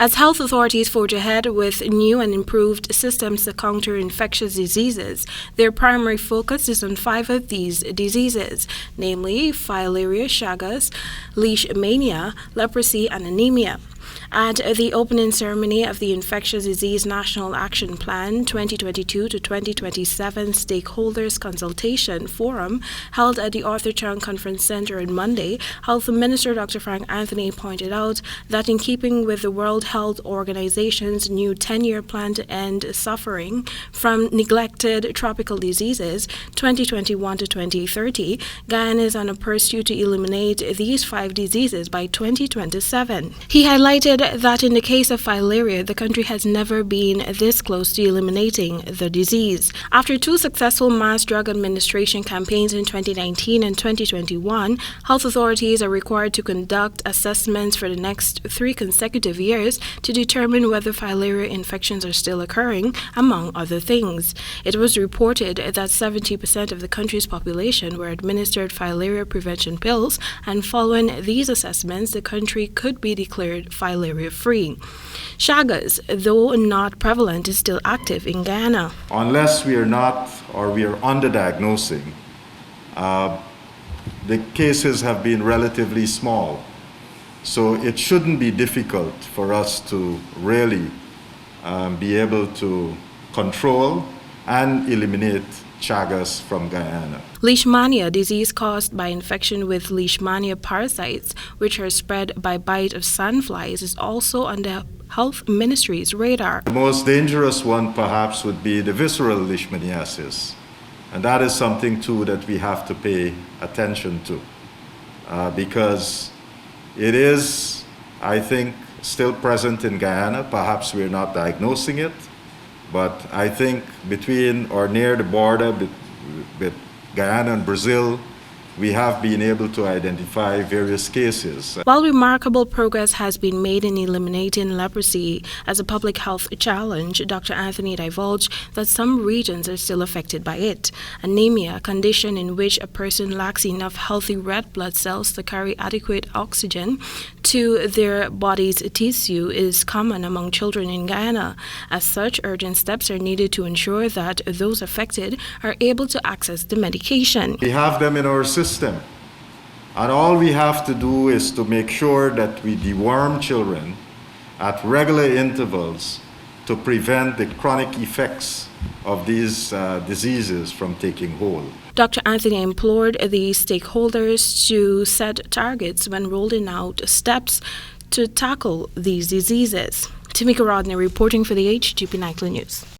As health authorities forge ahead with new and improved systems to counter infectious diseases, their primary focus is on 5 of these diseases, namely filaria, Chagas, Leishmania, leprosy, and anemia. At the opening ceremony of the Infectious Disease National Action Plan 2022 to 2027 Stakeholders Consultation Forum held at the Arthur Chung Conference Center on Monday, Health Minister Dr. Frank Anthony pointed out that in keeping with the World Health Organization's new 10-year plan to end suffering from neglected tropical diseases 2021 to 2030, Guyana is on a pursuit to eliminate these 5 diseases by 2027. He highlighted that in the case of filaria, the country has never been this close to eliminating the disease. After 2 successful mass drug administration campaigns in 2019 and 2021, health authorities are required to conduct assessments for the next 3 consecutive years to determine whether filaria infections are still occurring, among other things. It was reported that 70% of the country's population were administered filaria prevention pills, and following these assessments, the country could be declared filaria-free. Chagas, though not prevalent, is still active in Guyana. Unless we are not or we are underdiagnosing, the cases have been relatively small. So it shouldn't be difficult for us to really be able to control and eliminate Chagas from Guyana. Leishmania, a disease caused by infection with Leishmania parasites, which are spread by bite of sandflies, is also on the Health Ministry's radar. The most dangerous one perhaps would be the visceral leishmaniasis. And that is something too that we have to pay attention to because it is, I think, still present in Guyana. Perhaps we're not diagnosing it. But I think between or near the border with Guyana and Brazil, we have been able to identify various cases. While remarkable progress has been made in eliminating leprosy as a public health challenge, Dr. Anthony divulged that some regions are still affected by it. Anemia, a condition in which a person lacks enough healthy red blood cells to carry adequate oxygen to their body's tissue, is common among children in Guyana. As such, urgent steps are needed to ensure that those affected are able to access the medication. We have them in our system, and all we have to do is to make sure that we deworm children at regular intervals to prevent the chronic effects of these diseases from taking hold. Dr. Anthony implored the stakeholders to set targets when rolling out steps to tackle these diseases. Temika Rodney reporting for the HGP Nightly News.